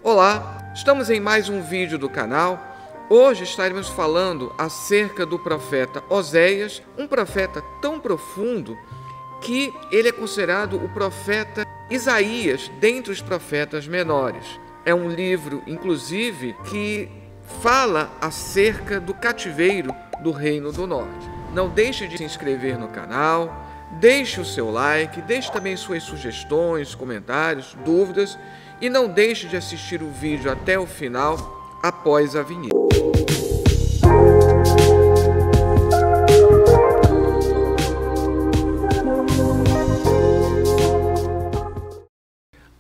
Olá, estamos em mais um vídeo do canal. Hoje estaremos falando acerca do profeta Oséias, um profeta tão profundo que ele é considerado o profeta Isaías dentre os profetas menores. É um livro, inclusive, que fala acerca do cativeiro do Reino do Norte. Não deixe de se inscrever no canal, deixe o seu like, deixe também suas sugestões, comentários, dúvidas e não deixe de assistir o vídeo até o final após a vinheta.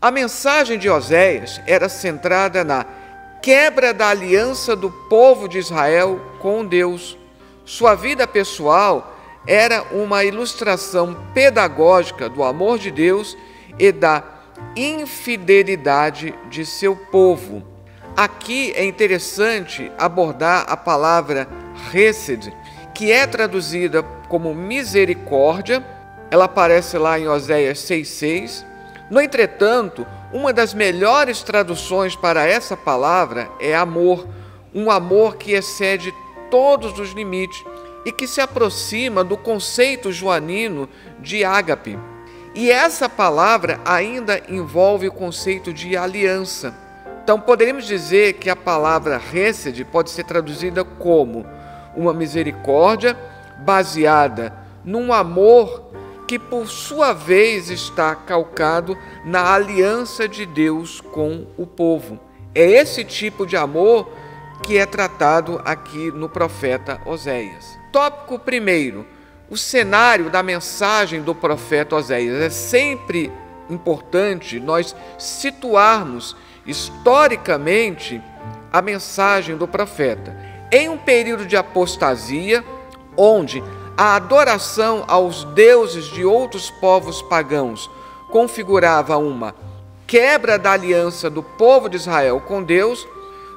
A mensagem de Oséias era centrada na quebra da aliança do povo de Israel com Deus. Sua vida pessoal era uma ilustração pedagógica do amor de Deus e da infidelidade de seu povo. Aqui é interessante abordar a palavra Hesed, que é traduzida como misericórdia. Ela aparece lá em Oséias 6,6. No entretanto, uma das melhores traduções para essa palavra é amor, um amor que excede todos os limites e que se aproxima do conceito joanino de ágape. E essa palavra ainda envolve o conceito de aliança. Então, poderíamos dizer que a palavra Hesed pode ser traduzida como uma misericórdia baseada num amor que, por sua vez, está calcado na aliança de Deus com o povo. É esse tipo de amor que é tratado aqui no profeta Oséias. Tópico primeiro, o cenário da mensagem do profeta Oséias. É sempre importante nós situarmos historicamente a mensagem do profeta. Em um período de apostasia, onde a adoração aos deuses de outros povos pagãos configurava uma quebra da aliança do povo de Israel com Deus,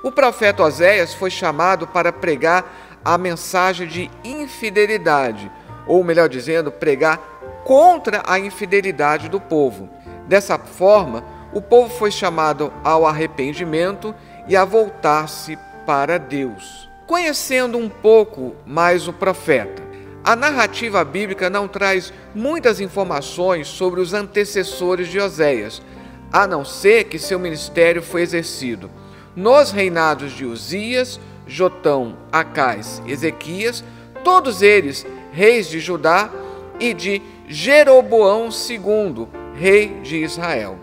o profeta Oséias foi chamado para pregar a mensagem de infidelidade, ou melhor dizendo, pregar contra a infidelidade do povo. Dessa forma, o povo foi chamado ao arrependimento e a voltar-se para Deus. Conhecendo um pouco mais o profeta, a narrativa bíblica não traz muitas informações sobre os antecessores de Oséias, a não ser que seu ministério foi exercido nos reinados de Uzias, Jotão, Acais, Ezequias, todos eles reis de Judá, e de Jeroboão II, rei de Israel.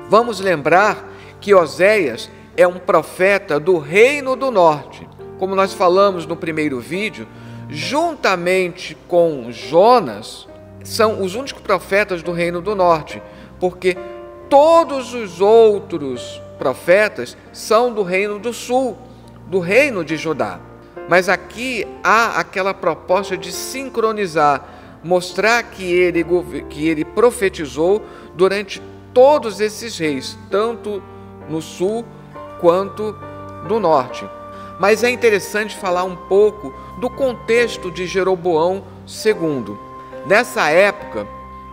Vamos lembrar que Oséias é um profeta do Reino do Norte. Como nós falamos no primeiro vídeo, juntamente com Jonas, são os únicos profetas do Reino do Norte, porque todos os outros profetas são do Reino do Sul, do Reino de Judá. Mas aqui há aquela proposta de sincronizar, mostrar que ele profetizou durante todos esses reis, tanto no sul quanto no norte. Mas é interessante falar um pouco do contexto de Jeroboão II. Nessa época,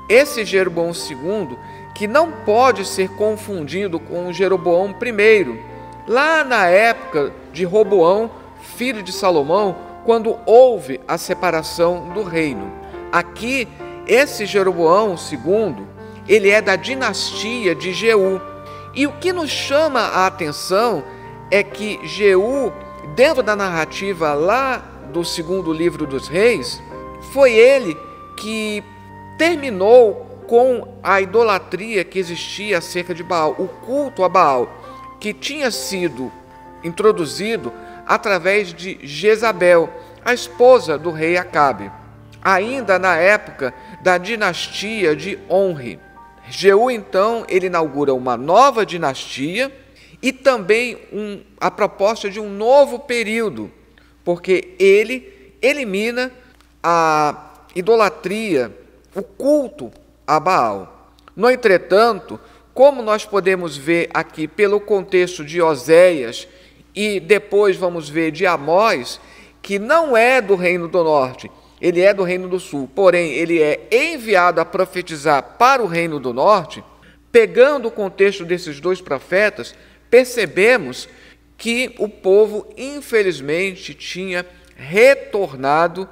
esse Jeroboão II, que não pode ser confundido com Jeroboão I, lá na época de Roboão, filho de Salomão, quando houve a separação do reino. Aqui, esse Jeroboão II, ele é da dinastia de Jeú. E o que nos chama a atenção é que Jeú, dentro da narrativa lá do segundo livro dos reis, foi ele que terminou com a idolatria que existia acerca de Baal, o culto a Baal, que tinha sido introduzido através de Jezabel, a esposa do rei Acabe, ainda na época da dinastia de Onri. Jeú, então, ele inaugura uma nova dinastia e também a proposta de um novo período, porque ele elimina a idolatria, o culto a Baal. No entretanto, como nós podemos ver aqui pelo contexto de Oséias e depois vamos ver de Amós, que não é do Reino do Norte, ele é do Reino do Sul, porém ele é enviado a profetizar para o Reino do Norte, pegando o contexto desses dois profetas, percebemos que o povo, infelizmente, tinha retornado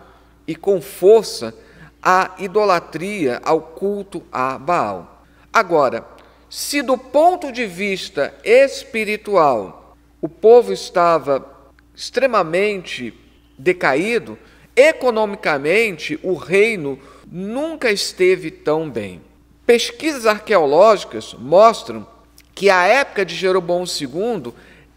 e com força à idolatria, ao culto a Baal. Agora, se do ponto de vista espiritual o povo estava extremamente decaído, economicamente o reino nunca esteve tão bem. Pesquisas arqueológicas mostram que a época de Jeroboão II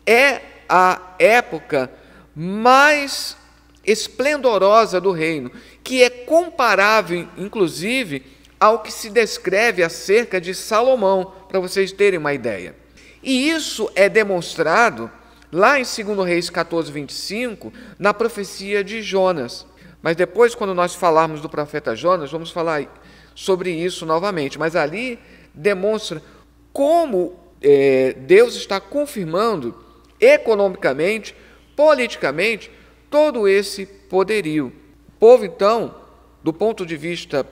é a época mais esplendorosa do reino, que é comparável, inclusive, ao que se descreve acerca de Salomão, para vocês terem uma ideia. E isso é demonstrado lá em 2 Reis 14, 25, na profecia de Jonas. Mas depois, quando nós falarmos do profeta Jonas, vamos falar sobre isso novamente. Mas ali demonstra como Deus está confirmando economicamente, politicamente, todo esse poderio. O povo, então, do ponto de vista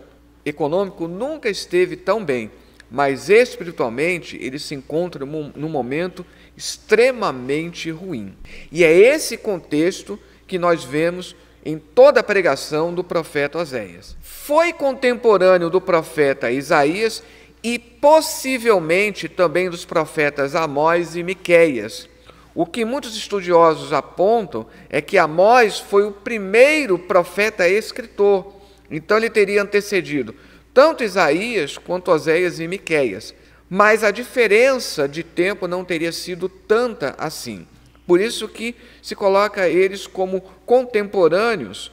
econômico, nunca esteve tão bem, mas espiritualmente ele se encontra num momento extremamente ruim. E é esse contexto que nós vemos em toda a pregação do profeta Oséias. Foi contemporâneo do profeta Isaías e possivelmente também dos profetas Amós e Miqueias. O que muitos estudiosos apontam é que Amós foi o primeiro profeta escritor, então ele teria antecedido tanto Isaías quanto Oséias e Miqueias, mas a diferença de tempo não teria sido tanta assim. Por isso que se coloca eles como contemporâneos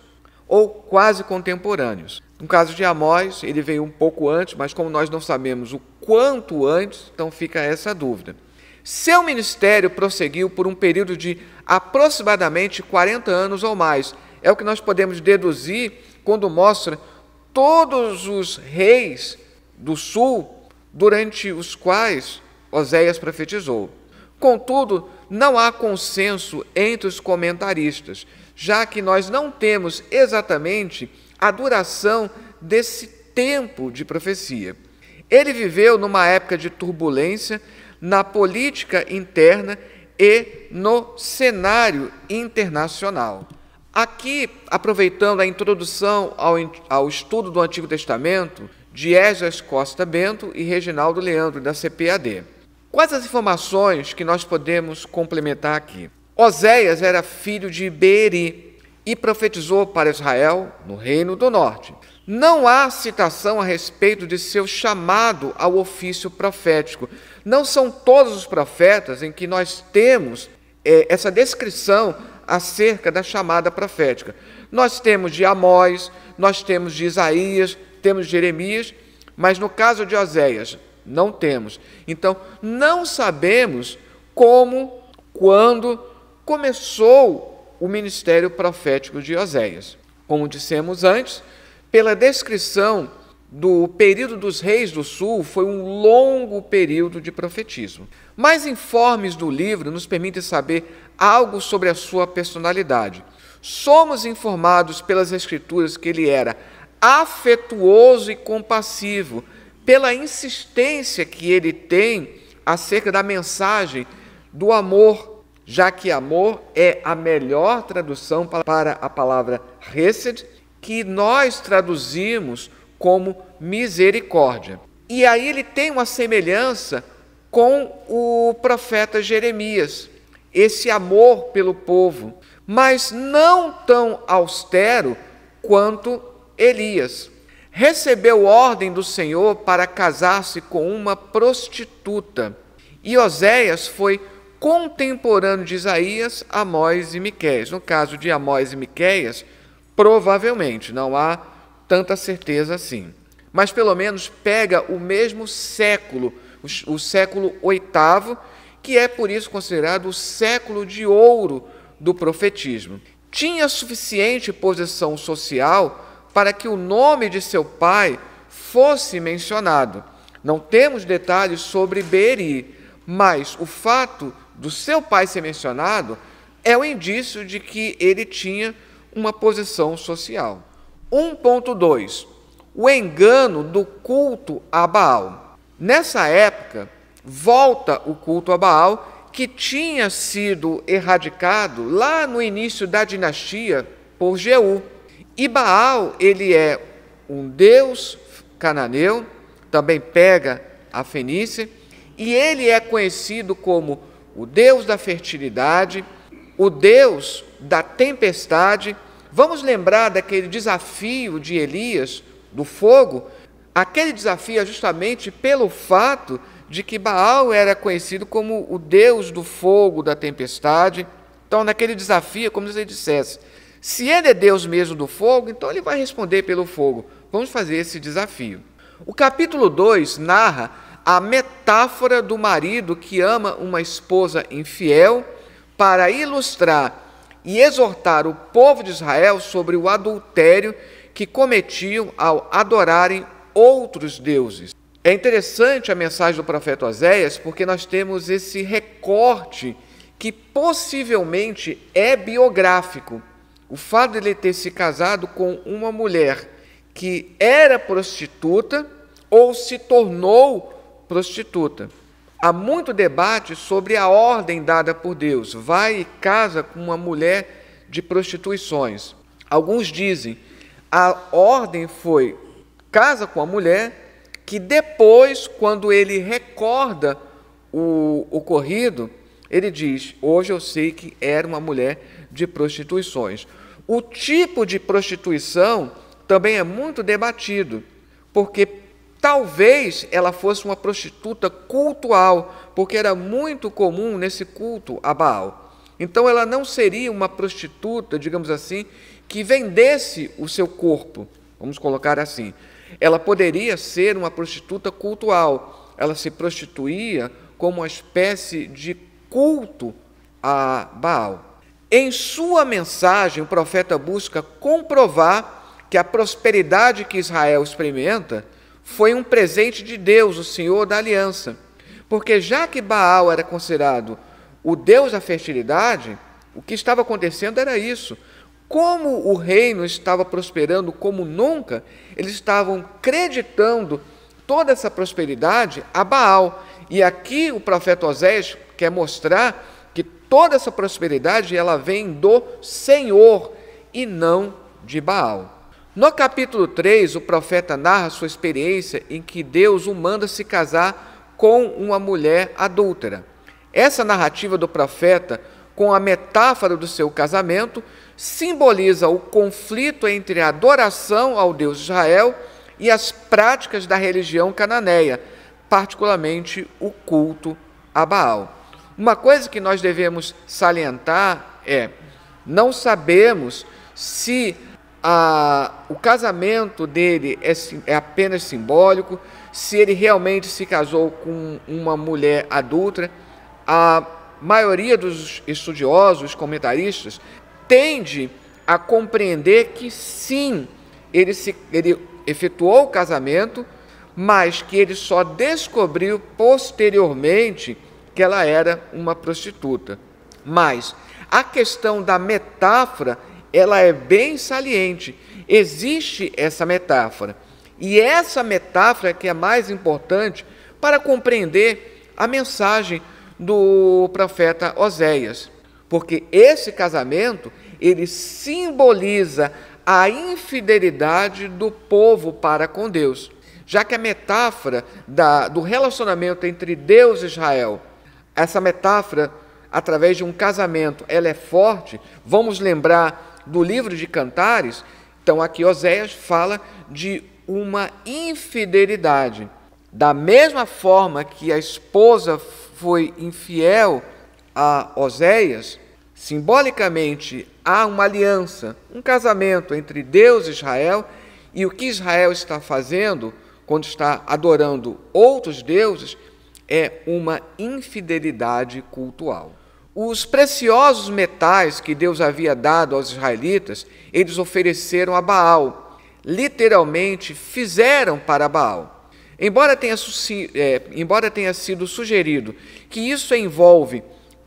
ou quase contemporâneos. No caso de Amós, ele veio um pouco antes, mas como nós não sabemos o quanto antes, então fica essa dúvida. Seu ministério prosseguiu por um período de aproximadamente 40 anos ou mais. É o que nós podemos deduzir quando mostra todos os reis do sul durante os quais Oséias profetizou. Contudo, não há consenso entre os comentaristas, já que nós não temos exatamente a duração desse tempo de profecia. Ele viveu numa época de turbulência na política interna e no cenário internacional. Aqui, aproveitando a introdução ao estudo do Antigo Testamento, de Esdras Costa Bento e Reginaldo Leandro, da CPAD. Quais as informações que nós podemos complementar aqui? Oséias era filho de Beeri e profetizou para Israel no Reino do Norte. Não há citação a respeito de seu chamado ao ofício profético. Não são todos os profetas em que nós temos essa descrição acerca da chamada profética. Nós temos de Amós, nós temos de Isaías, temos de Jeremias, mas no caso de Oséias, não temos. Então, não sabemos como, quando começou o ministério profético de Oséias. Como dissemos antes, pela descrição do período dos reis do sul, foi um longo período de profetismo. Mais informes do livro nos permitem saber algo sobre a sua personalidade. Somos informados pelas Escrituras que ele era afetuoso e compassivo, pela insistência que ele tem acerca da mensagem do amor, já que amor é a melhor tradução para a palavra hesed, que nós traduzimos como misericórdia. E aí ele tem uma semelhança com o profeta Jeremias, esse amor pelo povo, mas não tão austero quanto Elias. Recebeu ordem do Senhor para casar-se com uma prostituta. E Oséias foi contemporâneo de Isaías, Amós e Miqueias. No caso de Amós e Miqueias, provavelmente, não há tanta certeza assim. Mas pelo menos pega o mesmo século, o século VIII, que é por isso considerado o século de ouro do profetismo. Tinha suficiente posição social para que o nome de seu pai fosse mencionado. Não temos detalhes sobre Beeri, mas o fato do seu pai ser mencionado é o indício de que ele tinha uma posição social. 1.2. O engano do culto a Baal. Nessa época, volta o culto a Baal, que tinha sido erradicado lá no início da dinastia por Jeú. E Baal, ele é um deus cananeu, também pega a Fenícia, e ele é conhecido como o deus da fertilidade, o deus da tempestade. Vamos lembrar daquele desafio de Elias, do fogo. Aquele desafio é justamente pelo fato de que Baal era conhecido como o deus do fogo, da tempestade. Então, naquele desafio, é como se ele dissesse, se ele é Deus mesmo do fogo, então ele vai responder pelo fogo. Vamos fazer esse desafio. O capítulo 2 narra a metáfora do marido que ama uma esposa infiel para ilustrar e exortar o povo de Israel sobre o adultério que cometiam ao adorarem outros deuses. É interessante a mensagem do profeta Oséias, porque nós temos esse recorte que possivelmente é biográfico. O fato de ele ter se casado com uma mulher que era prostituta ou se tornou prostituta. Há muito debate sobre a ordem dada por Deus. Vai e casa com uma mulher de prostituições. Alguns dizem a ordem foi casa com a mulher, que depois, quando ele recorda o ocorrido, ele diz, hoje eu sei que era uma mulher de prostituições. O tipo de prostituição também é muito debatido, porque talvez ela fosse uma prostituta cultual, porque era muito comum nesse culto a Baal. Então ela não seria uma prostituta, digamos assim, que vendesse o seu corpo, vamos colocar assim. Ela poderia ser uma prostituta cultual, ela se prostituía como uma espécie de culto a Baal. Em sua mensagem, o profeta busca comprovar que a prosperidade que Israel experimenta foi um presente de Deus, o Senhor da aliança. Porque já que Baal era considerado o deus da fertilidade, o que estava acontecendo era isso. Como o reino estava prosperando como nunca, eles estavam creditando toda essa prosperidade a Baal. E aqui o profeta Oséias quer mostrar que toda essa prosperidade ela vem do Senhor e não de Baal. No capítulo 3, o profeta narra sua experiência em que Deus o manda se casar com uma mulher adúltera. Essa narrativa do profeta, com a metáfora do seu casamento, simboliza o conflito entre a adoração ao Deus de Israel e as práticas da religião cananeia, particularmente o culto a Baal. Uma coisa que nós devemos salientar é, não sabemos se o casamento dele é apenas simbólico, se ele realmente se casou com uma mulher adúltera. A maioria dos estudiosos, comentaristas, tende a compreender que sim, ele efetuou o casamento, mas que ele só descobriu posteriormente que ela era uma prostituta. Mas a questão da metáfora, ela é bem saliente. Existe essa metáfora. E essa metáfora que é mais importante para compreender a mensagem do profeta Oséias. Porque esse casamento, ele simboliza a infidelidade do povo para com Deus. Já que a metáfora do relacionamento entre Deus e Israel, essa metáfora, através de um casamento, ela é forte. Vamos lembrar do livro de Cantares. Então aqui Oséias fala de uma infidelidade. Da mesma forma que a esposa foi infiel a Oséias, simbolicamente há uma aliança, um casamento entre Deus e Israel, e o que Israel está fazendo quando está adorando outros deuses é uma infidelidade cultual. Os preciosos metais que Deus havia dado aos israelitas, eles ofereceram a Baal, literalmente fizeram para Baal. Embora tenha sido sugerido que isso envolve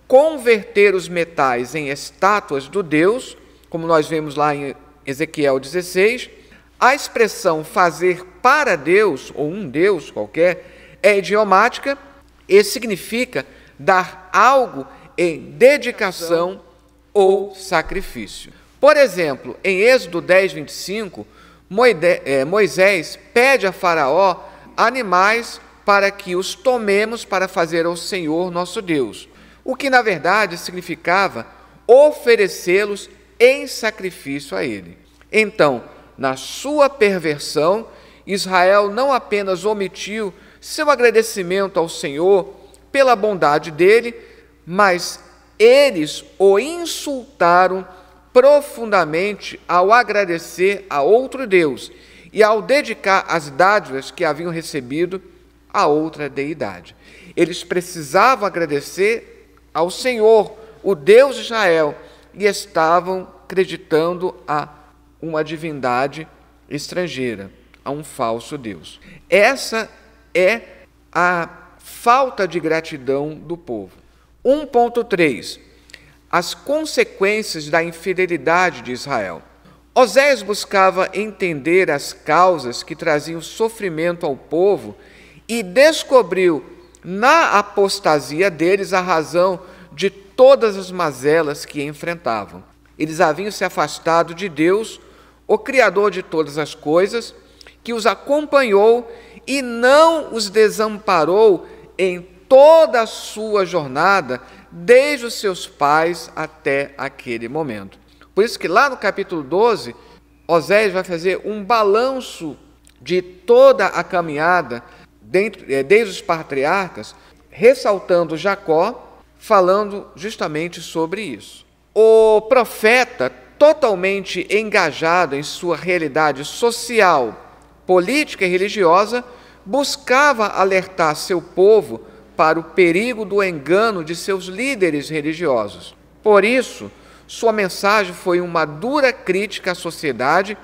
converter os metais em estátuas do Deus, como nós vemos lá em Ezequiel 16, a expressão fazer para Deus, ou um Deus qualquer, é idiomática e significa dar algo em dedicação ou sacrifício. Por exemplo, em Êxodo 10, 25, Moisés pede a Faraó animais para que os tomemos para fazer ao Senhor nosso Deus, o que na verdade significava oferecê-los em sacrifício a ele. Então, na sua perversão, Israel não apenas omitiu seu agradecimento ao Senhor pela bondade dele, mas eles o insultaram profundamente ao agradecer a outro Deus e ao dedicar as dádivas que haviam recebido a outra deidade. Eles precisavam agradecer ao Senhor, o Deus de Israel, e estavam acreditando a uma divindade estrangeira, a um falso Deus. Essa é a falta de gratidão do povo. 1.3. As consequências da infidelidade de Israel. Oséias buscava entender as causas que traziam sofrimento ao povo e descobriu na apostasia deles a razão de todas as mazelas que enfrentavam. Eles haviam se afastado de Deus, o Criador de todas as coisas, que os acompanhou e não os desamparou em toda a sua jornada, desde os seus pais até aquele momento. Por isso que lá no capítulo 12, Oséias vai fazer um balanço de toda a caminhada, desde os patriarcas, ressaltando Jacó, falando justamente sobre isso. O profeta, totalmente engajado em sua realidade social, política e religiosa, buscava alertar seu povo para o perigo do engano de seus líderes religiosos. Por isso, sua mensagem foi uma dura crítica à sociedade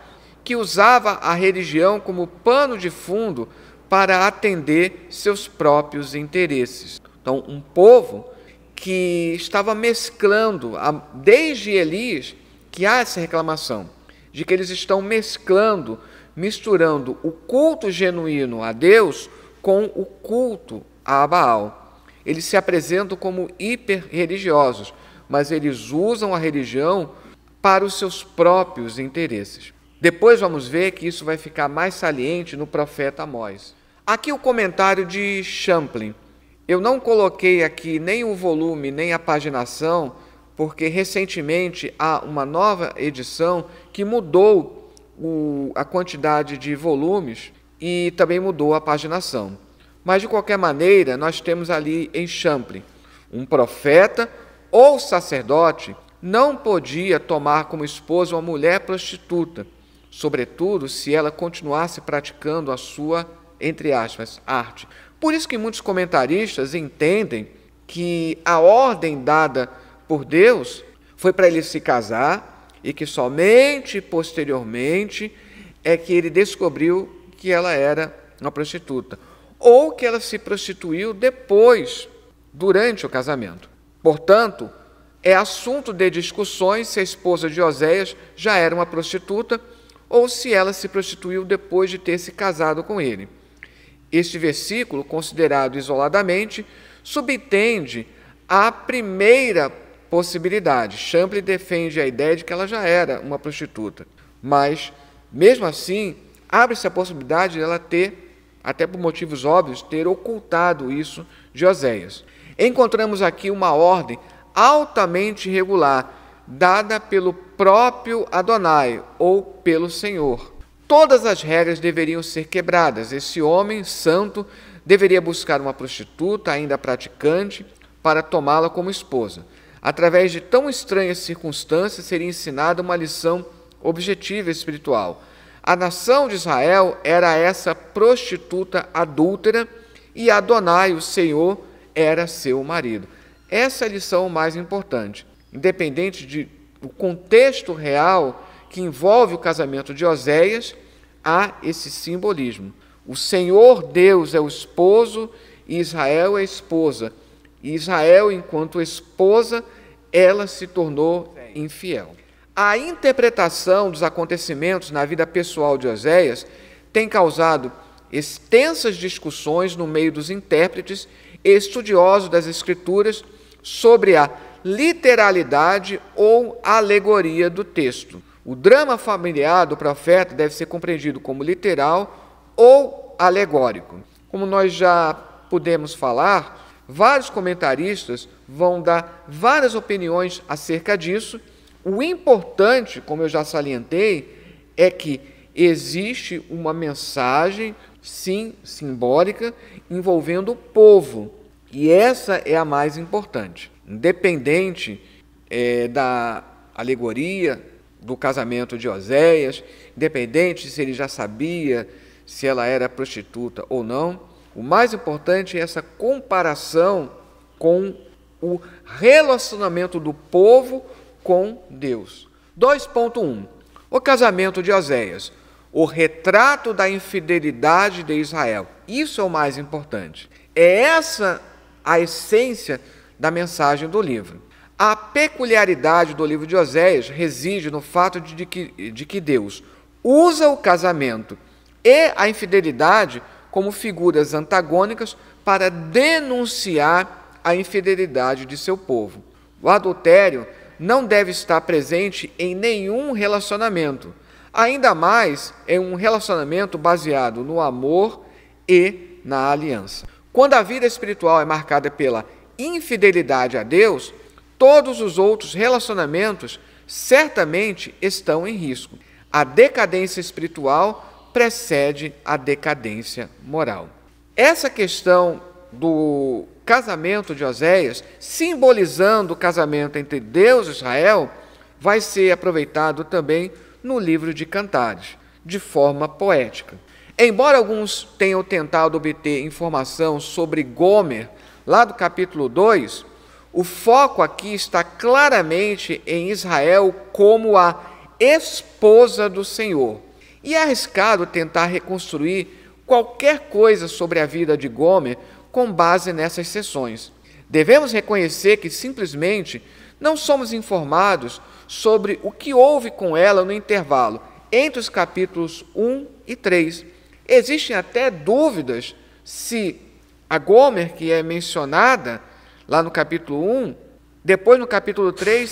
que usava a religião como pano de fundo para atender seus próprios interesses. Então, um povo que estava mesclando, desde Elias, que há essa reclamação, de que eles estão misturando o culto genuíno a Deus com o culto a Baal. Eles se apresentam como hiper-religiosos, mas eles usam a religião para os seus próprios interesses. Depois vamos ver que isso vai ficar mais saliente no profeta Amós. Aqui o comentário de Champlin. Eu não coloquei aqui nem o volume, nem a paginação, porque recentemente há uma nova edição que mudou a quantidade de volumes e também mudou a paginação. Mas, de qualquer maneira, nós temos ali em Champlin, um profeta ou sacerdote não podia tomar como esposa uma mulher prostituta, sobretudo se ela continuasse praticando a sua, entre aspas, arte. Por isso que muitos comentaristas entendem que a ordem dada por Deus foi para ele se casar e que somente posteriormente é que ele descobriu que ela era uma prostituta, ou que ela se prostituiu depois, durante o casamento. Portanto, é assunto de discussões se a esposa de Oséias já era uma prostituta ou se ela se prostituiu depois de ter se casado com ele. Este versículo, considerado isoladamente, subtende a primeira possibilidade. Champlin defende a ideia de que ela já era uma prostituta, mas, mesmo assim, abre-se a possibilidade de ela ter, até por motivos óbvios, ter ocultado isso de Oséias. Encontramos aqui uma ordem altamente irregular, dada pelo próprio Adonai, ou pelo Senhor. Todas as regras deveriam ser quebradas. Esse homem santo deveria buscar uma prostituta, ainda praticante, para tomá-la como esposa. Através de tão estranhas circunstâncias, seria ensinada uma lição objetiva espiritual. A nação de Israel era essa prostituta adúltera e Adonai, o Senhor, era seu marido. Essa é a lição mais importante. Independente do contexto real que envolve o casamento de Oséias, há esse simbolismo. O Senhor Deus é o esposo e Israel é a esposa. E Israel, enquanto esposa, ela se tornou infiel. A interpretação dos acontecimentos na vida pessoal de Oséias tem causado extensas discussões no meio dos intérpretes estudiosos das Escrituras sobre a literalidade ou alegoria do texto. O drama familiar do profeta deve ser compreendido como literal ou alegórico. Como nós já pudemos falar, vários comentaristas vão dar várias opiniões acerca disso. O importante, como eu já salientei, é que existe uma mensagem, sim, simbólica, envolvendo o povo. E essa é a mais importante. Independente da alegoria do casamento de Oséias, independente se ele já sabia se ela era prostituta ou não, o mais importante é essa comparação com o relacionamento do povo com Deus. 2.1. O casamento de Oséias, o retrato da infidelidade de Israel. Isso é o mais importante. É essa a essência da mensagem do livro. A peculiaridade do livro de Oséias reside no fato de que Deus usa o casamento e a infidelidade como figuras antagônicas para denunciar a infidelidade de seu povo. O adultério não deve estar presente em nenhum relacionamento, ainda mais em um relacionamento baseado no amor e na aliança. Quando a vida espiritual é marcada pela infidelidade a Deus, todos os outros relacionamentos certamente estão em risco. A decadência espiritual precede a decadência moral. Essa questão do casamento de Oséias, simbolizando o casamento entre Deus e Israel, vai ser aproveitado também no livro de Cantares, de forma poética. Embora alguns tenham tentado obter informação sobre Gomer, lá do capítulo 2, o foco aqui está claramente em Israel como a esposa do Senhor. E é arriscado tentar reconstruir qualquer coisa sobre a vida de Gomer com base nessas seções. Devemos reconhecer que simplesmente não somos informados sobre o que houve com ela no intervalo entre os capítulos 1 e 3. Existem até dúvidas se a Gomer, que é mencionada lá no capítulo 1, depois no capítulo 3,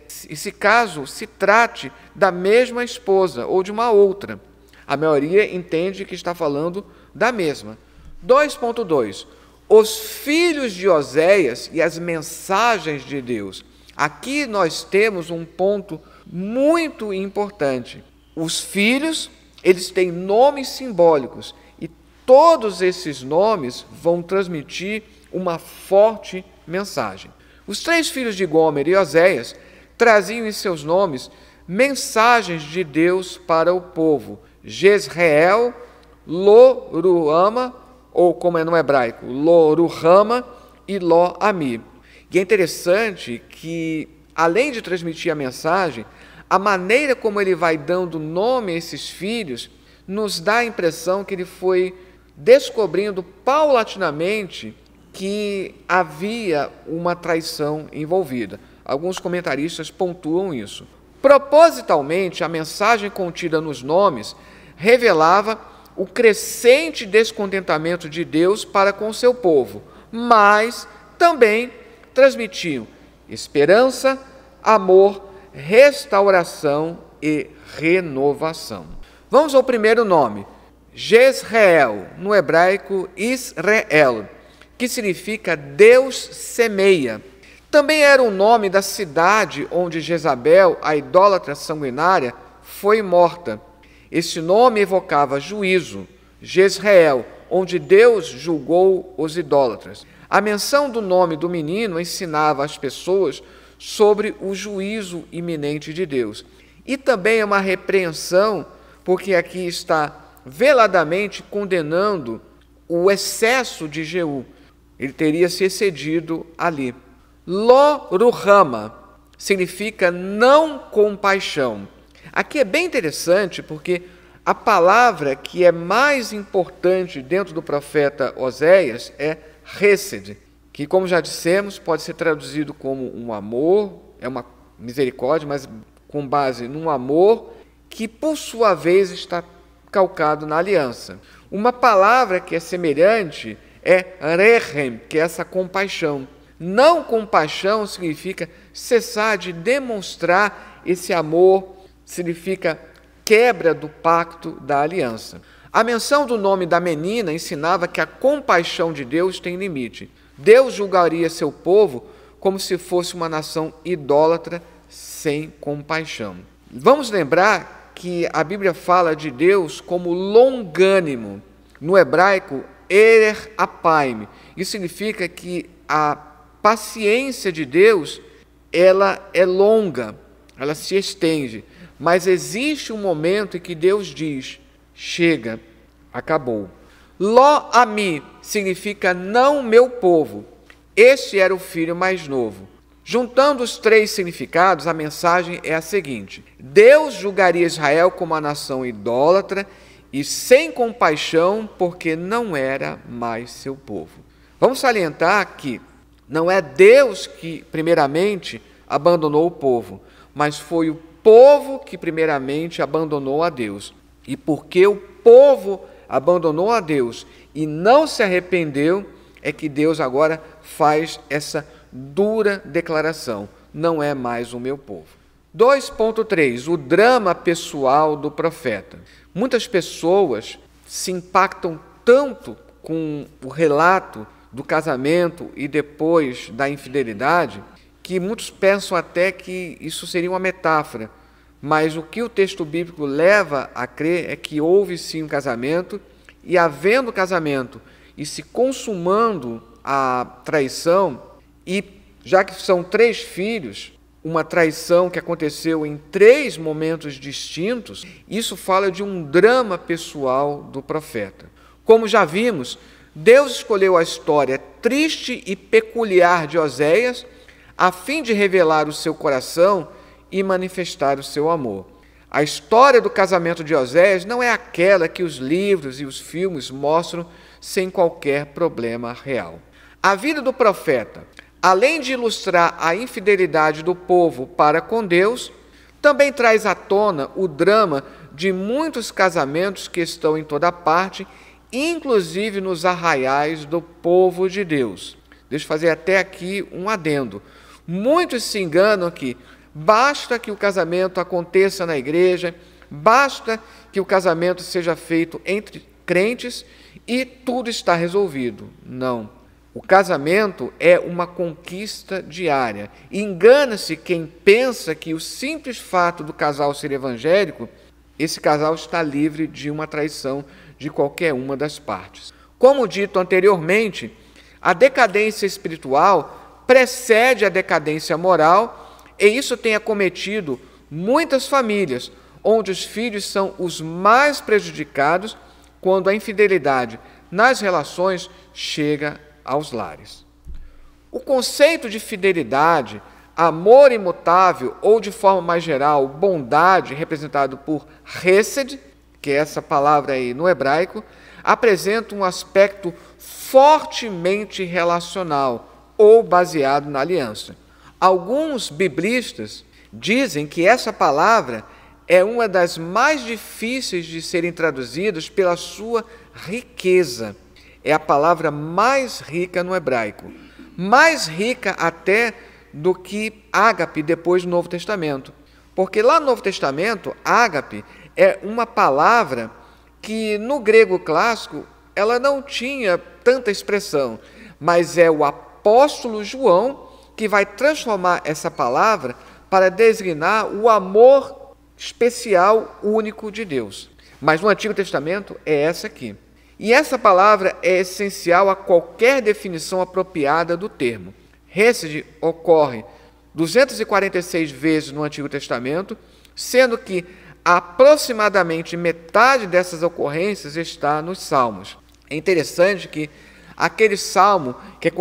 se caso se trate da mesma esposa ou de uma outra. A maioria entende que está falando da mesma. 2.2. Os filhos de Oséias e as mensagens de Deus. Aqui nós temos um ponto muito importante. Os filhos, eles têm nomes simbólicos e todos esses nomes vão transmitir uma forte mensagem. Os 3 filhos de Gomer e Oséias traziam em seus nomes mensagens de Deus para o povo. Jezreel, Lo-Ruhama, ou como é no hebraico, Lo-Ruhama e Lo-Ami. E é interessante que, além de transmitir a mensagem, a maneira como ele vai dando nome a esses filhos nos dá a impressão que ele foi descobrindo paulatinamente que havia uma traição envolvida. Alguns comentaristas pontuam isso. Propositalmente, a mensagem contida nos nomes revelava o crescente descontentamento de Deus para com o seu povo, mas também transmitiam esperança, amor, restauração e renovação. Vamos ao primeiro nome, Jezreel, no hebraico Israel, que significa Deus semeia. Também era o nome da cidade onde Jezabel, a idólatra sanguinária, foi morta. Esse nome evocava juízo, Jezreel, onde Deus julgou os idólatras. A menção do nome do menino ensinava as pessoas sobre o juízo iminente de Deus. E também é uma repreensão, porque aqui está veladamente condenando o excesso de Jeú. Ele teria se excedido ali. Lo-Ruhama significa não compaixão. Aqui é bem interessante porque a palavra que é mais importante dentro do profeta Oséias é Hesed, que, como já dissemos, pode ser traduzido como um amor, é uma misericórdia, mas com base num amor que, por sua vez, está calcado na aliança. Uma palavra que é semelhante é rehem, que é essa compaixão. Não compaixão significa cessar de demonstrar esse amor, significa quebra do pacto da aliança. A menção do nome da menina ensinava que a compaixão de Deus tem limite. Deus julgaria seu povo como se fosse uma nação idólatra sem compaixão. Vamos lembrar que a Bíblia fala de Deus como longânimo. No hebraico, erer apaim. Isso significa que a paciência de Deus, ela é longa, ela se estende. Mas existe um momento em que Deus diz, chega, acabou. Ló ami significa não meu povo. Este era o filho mais novo. Juntando os três significados, a mensagem é a seguinte: Deus julgaria Israel como uma nação idólatra e sem compaixão, porque não era mais seu povo. Vamos salientar que não é Deus que, primeiramente, abandonou o povo, mas foi o povo que, primeiramente, abandonou a Deus. E porque o povo abandonou a Deus e não se arrependeu, é que Deus agora faz essa dura declaração: não é mais o meu povo. 2.3. O drama pessoal do profeta. Muitas pessoas se impactam tanto com o relato do casamento e depois da infidelidade, que muitos pensam até que isso seria uma metáfora. Mas o que o texto bíblico leva a crer é que houve sim um casamento, e havendo casamento e se consumando a traição, e já que são 3 filhos, uma traição que aconteceu em 3 momentos distintos, isso fala de um drama pessoal do profeta. Como já vimos, Deus escolheu a história triste e peculiar de Oséias a fim de revelar o seu coração e manifestar o seu amor. A história do casamento de Oséias não é aquela que os livros e os filmes mostram sem qualquer problema real. A vida do profeta, além de ilustrar a infidelidade do povo para com Deus, também traz à tona o drama de muitos casamentos que estão em toda parte, inclusive nos arraiais do povo de Deus. Deixa eu fazer até aqui um adendo. Muitos se enganam que basta que o casamento aconteça na igreja, basta que o casamento seja feito entre crentes e tudo está resolvido. Não. O casamento é uma conquista diária. Engana-se quem pensa que o simples fato do casal ser evangélico, esse casal está livre de uma traição de qualquer uma das partes. Como dito anteriormente, a decadência espiritual precede a decadência moral, e isso tem acometido muitas famílias, onde os filhos são os mais prejudicados quando a infidelidade nas relações chega aos lares. O conceito de fidelidade, amor imutável ou, de forma mais geral, bondade, representado por hesed, que é essa palavra aí no hebraico, apresenta um aspecto fortemente relacional ou baseado na aliança. Alguns biblistas dizem que essa palavra é uma das mais difíceis de serem traduzidas pela sua riqueza. É a palavra mais rica no hebraico, mais rica até do que ágape depois do Novo Testamento. Porque lá no Novo Testamento, ágape é uma palavra que no grego clássico ela não tinha tanta expressão, mas é o apóstolo João que vai transformar essa palavra para designar o amor especial, único de Deus. Mas no Antigo Testamento é essa aqui. E essa palavra é essencial a qualquer definição apropriada do termo. Hesed ocorre 246 vezes no Antigo Testamento, sendo que aproximadamente metade dessas ocorrências está nos Salmos. É interessante que aquele salmo que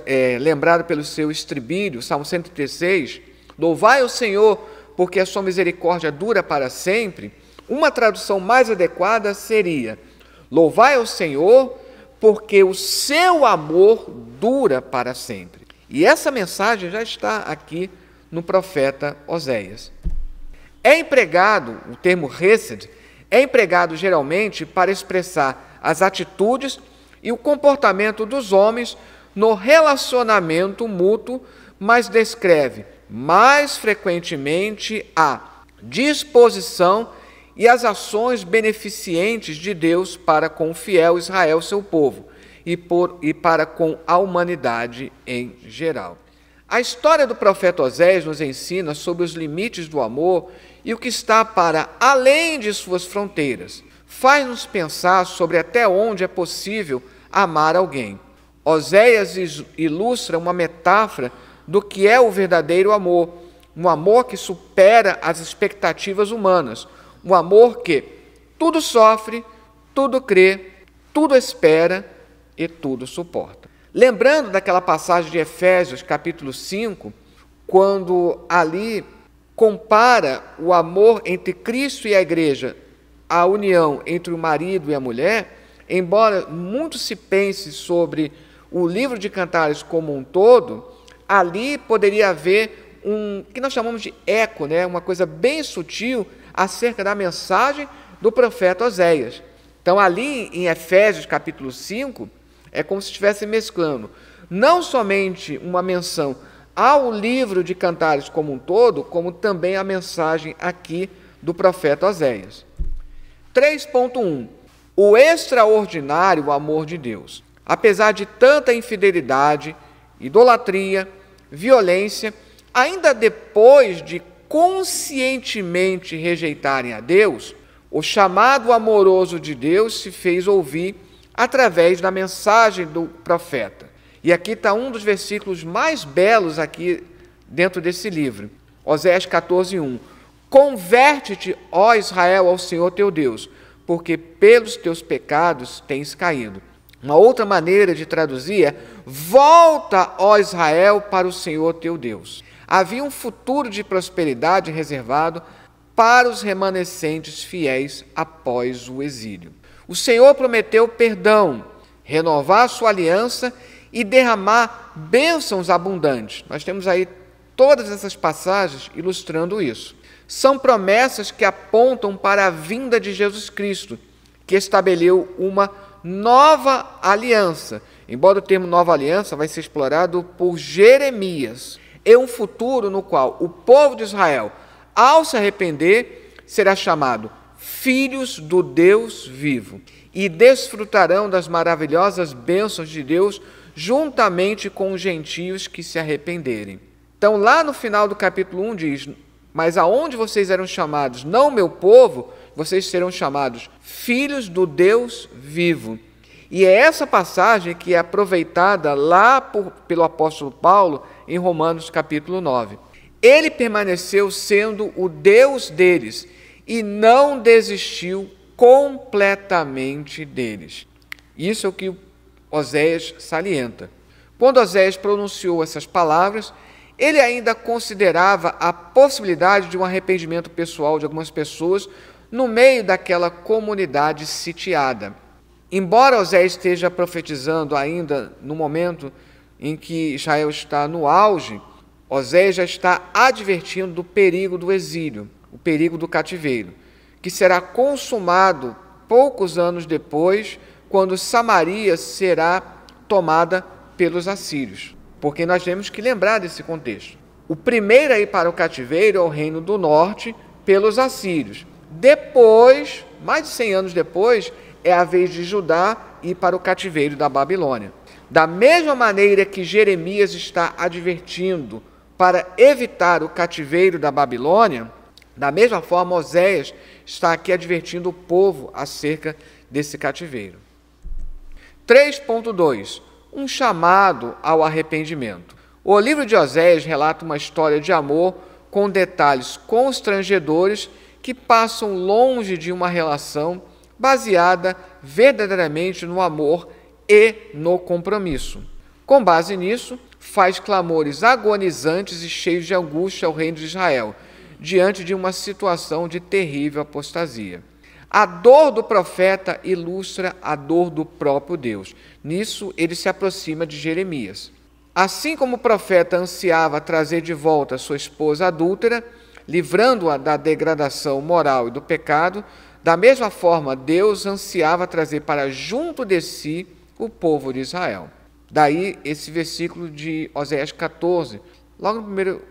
é lembrado pelo seu estribilho, o Salmo 136, louvai o Senhor, porque a sua misericórdia dura para sempre, uma tradução mais adequada seria: louvai o Senhor, porque o seu amor dura para sempre. E essa mensagem já está aqui no profeta Oséias. O termo hesed é empregado geralmente para expressar as atitudes e o comportamento dos homens no relacionamento mútuo, mas descreve mais frequentemente a disposição e as ações beneficentes de Deus para com o fiel Israel, seu povo, e para com a humanidade em geral. A história do profeta Oséias nos ensina sobre os limites do amor e o que está para além de suas fronteiras. Faz-nos pensar sobre até onde é possível amar alguém. Oséias ilustra uma metáfora do que é o verdadeiro amor, um amor que supera as expectativas humanas, um amor que tudo sofre, tudo crê, tudo espera e tudo suporta. Lembrando daquela passagem de Efésios, capítulo 5, quando ali compara o amor entre Cristo e a igreja, a união entre o marido e a mulher, embora muito se pense sobre o livro de Cantares como um todo, ali poderia haver um que nós chamamos de eco, uma coisa bem sutil acerca da mensagem do profeta Oséias. Então, ali em Efésios, capítulo 5, é como se estivesse mesclando não somente uma menção ao livro de Cantares como um todo, como também a mensagem aqui do profeta Oséias. 3.1. O extraordinário amor de Deus. Apesar de tanta infidelidade, idolatria, violência, ainda depois de conscientemente rejeitarem a Deus, o chamado amoroso de Deus se fez ouvir através da mensagem do profeta. E aqui está um dos versículos mais belos aqui dentro desse livro. Oséias 14:1. Converte-te, ó Israel, ao Senhor teu Deus, porque pelos teus pecados tens caído. Uma outra maneira de traduzir é: volta, ó Israel, para o Senhor teu Deus. Havia um futuro de prosperidade reservado para os remanescentes fiéis após o exílio. O Senhor prometeu perdão, renovar a sua aliança e derramar bênçãos abundantes. Nós temos aí todas essas passagens ilustrando isso. São promessas que apontam para a vinda de Jesus Cristo, que estabeleceu uma nova aliança. Embora o termo nova aliança vai ser explorado por Jeremias. É um futuro no qual o povo de Israel, ao se arrepender, será chamado filhos do Deus vivo e desfrutarão das maravilhosas bênçãos de Deus juntamente com os gentios que se arrependerem. Então, lá no final do capítulo 1 diz: mas aonde vocês eram chamados, não meu povo, vocês serão chamados filhos do Deus vivo. E é essa passagem que é aproveitada lá pelo apóstolo Paulo em Romanos capítulo 9. Ele permaneceu sendo o Deus deles e não desistiu completamente deles. Isso é o que Oséias salienta. Quando Oséias pronunciou essas palavras, ele ainda considerava a possibilidade de um arrependimento pessoal de algumas pessoas no meio daquela comunidade sitiada. Embora Oséias esteja profetizando ainda no momento em que Israel está no auge, Oséias já está advertindo do perigo do exílio, o perigo do cativeiro, que será consumado poucos anos depois, quando Samaria será tomada pelos assírios. Porque nós temos que lembrar desse contexto. O primeiro a ir para o cativeiro é o reino do norte, pelos assírios. Depois, mais de 100 anos depois, é a vez de Judá ir para o cativeiro da Babilônia. Da mesma maneira que Jeremias está advertindo para evitar o cativeiro da Babilônia, da mesma forma Oséias está aqui advertindo o povo acerca desse cativeiro. 3.2. Um chamado ao arrependimento. O livro de Oséias relata uma história de amor com detalhes constrangedores que passam longe de uma relação baseada verdadeiramente no amor e no compromisso. Com base nisso, faz clamores agonizantes e cheios de angústia ao reino de Israel, diante de uma situação de terrível apostasia. A dor do profeta ilustra a dor do próprio Deus. Nisso, ele se aproxima de Jeremias. Assim como o profeta ansiava trazer de volta sua esposa adúltera, livrando-a da degradação moral e do pecado, da mesma forma, Deus ansiava trazer para junto de si o povo de Israel. Daí esse versículo de Oséias 14, logo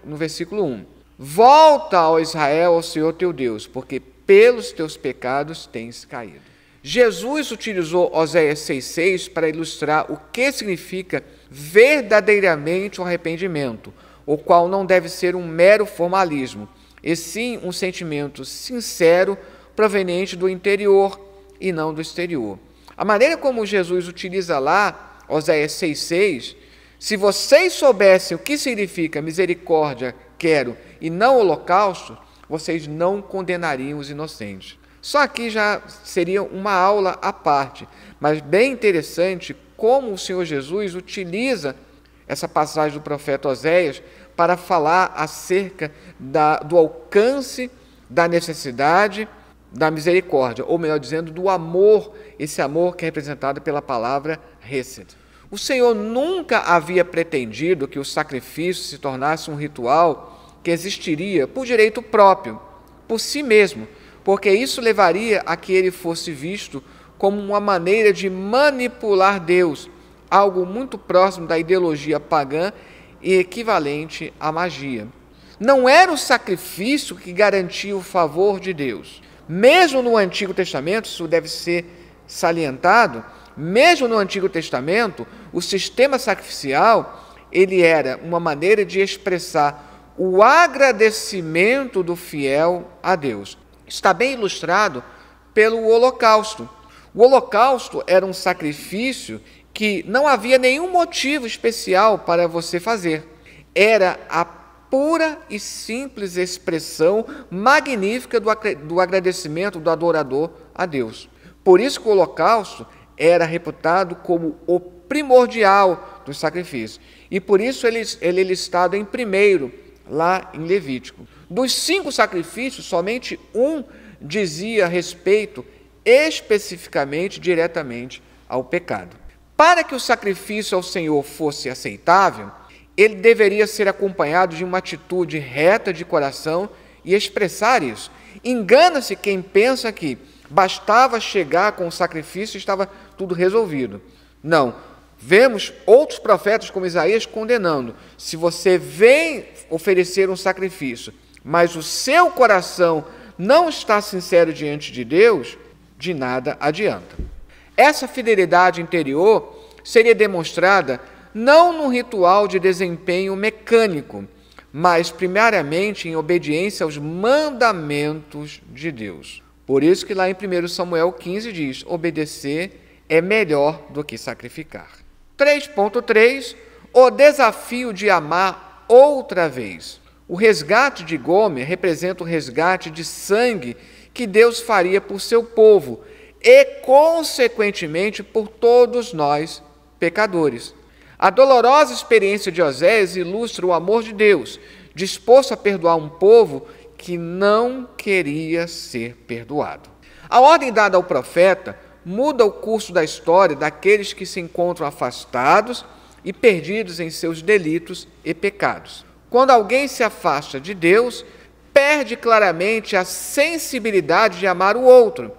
no versículo 1. Volta, ó Israel, ao Senhor teu Deus, porque pelos teus pecados tens caído. Jesus utilizou Oséias 6,6 para ilustrar o que significa verdadeiramente o arrependimento, o qual não deve ser um mero formalismo, e sim um sentimento sincero proveniente do interior e não do exterior. A maneira como Jesus utiliza lá Oséias 6,6, se vocês soubessem o que significa misericórdia, quero, e não holocausto, vocês não condenariam os inocentes. Só aqui já seria uma aula à parte, mas bem interessante como o Senhor Jesus utiliza essa passagem do profeta Oséias para falar acerca do alcance da necessidade da misericórdia, ou melhor dizendo, do amor, esse amor que é representado pela palavra Hesed. O Senhor nunca havia pretendido que o sacrifício se tornasse um ritual que existiria por direito próprio, por si mesmo, porque isso levaria a que ele fosse visto como uma maneira de manipular Deus, algo muito próximo da ideologia pagã e equivalente à magia. Não era o sacrifício que garantia o favor de Deus. Mesmo no Antigo Testamento, isso deve ser salientado, mesmo no Antigo Testamento, o sistema sacrificial, ele era uma maneira de expressar o agradecimento do fiel a Deus. Está bem ilustrado pelo holocausto. O holocausto era um sacrifício que não havia nenhum motivo especial para você fazer. Era a pura e simples expressão magnífica do agradecimento do adorador a Deus. Por isso que o holocausto era reputado como o primordial dos sacrifícios. E por isso ele é listado em primeiro, lá em Levítico. Dos 5 sacrifícios, somente um dizia respeito especificamente, diretamente ao pecado. Para que o sacrifício ao Senhor fosse aceitável, ele deveria ser acompanhado de uma atitude reta de coração e expressar isso. Engana-se quem pensa que bastava chegar com o sacrifício e estava tudo resolvido. Não. Vemos outros profetas como Isaías condenando. Se você vem oferecer um sacrifício, mas o seu coração não está sincero diante de Deus, de nada adianta. Essa fidelidade interior seria demonstrada não num ritual de desempenho mecânico, mas primariamente em obediência aos mandamentos de Deus. Por isso que lá em 1 Samuel 15 diz, obedecer é melhor do que sacrificar. 3.3, o desafio de amar outra vez. O resgate de Gomer representa o resgate de sangue que Deus faria por seu povo e, consequentemente, por todos nós, pecadores. A dolorosa experiência de Oséias ilustra o amor de Deus, disposto a perdoar um povo que não queria ser perdoado. A ordem dada ao profeta muda o curso da história daqueles que se encontram afastados e perdidos em seus delitos e pecados. Quando alguém se afasta de Deus, perde claramente a sensibilidade de amar o outro,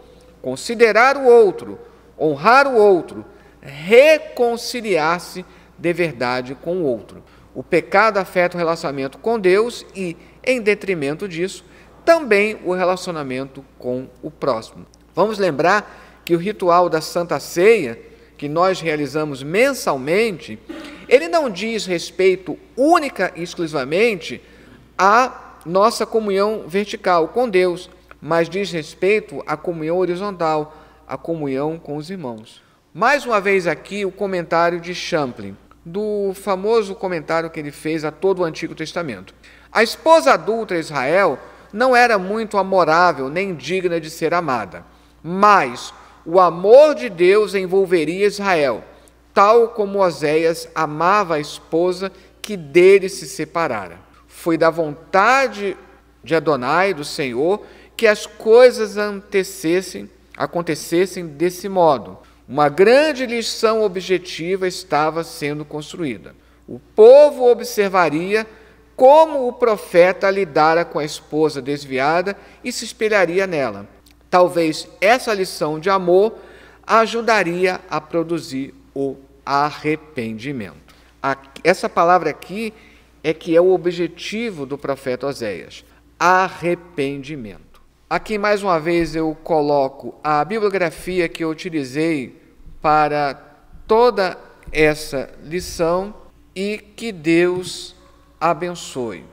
considerar o outro, honrar o outro, reconciliar-se de verdade com o outro. O pecado afeta o relacionamento com Deus e, em detrimento disso, também o relacionamento com o próximo. Vamos lembrar que o ritual da Santa Ceia, que nós realizamos mensalmente, ele não diz respeito única e exclusivamente à nossa comunhão vertical com Deus, mas diz respeito à comunhão horizontal, à comunhão com os irmãos. Mais uma vez aqui o comentário de Champlin, do famoso comentário que ele fez a todo o Antigo Testamento. A esposa adulta de Israel não era muito amorável nem digna de ser amada, mas o amor de Deus envolveria Israel, tal como Oséias amava a esposa que dele se separara. Foi da vontade de Adonai, do Senhor, que as coisas acontecessem desse modo. Uma grande lição objetiva estava sendo construída. O povo observaria como o profeta lidara com a esposa desviada e se espelharia nela. Talvez essa lição de amor ajudaria a produzir o arrependimento. Essa palavra aqui é que é o objetivo do profeta Oséias, arrependimento. Aqui mais uma vez eu coloco a bibliografia que eu utilizei para toda essa lição e que Deus abençoe.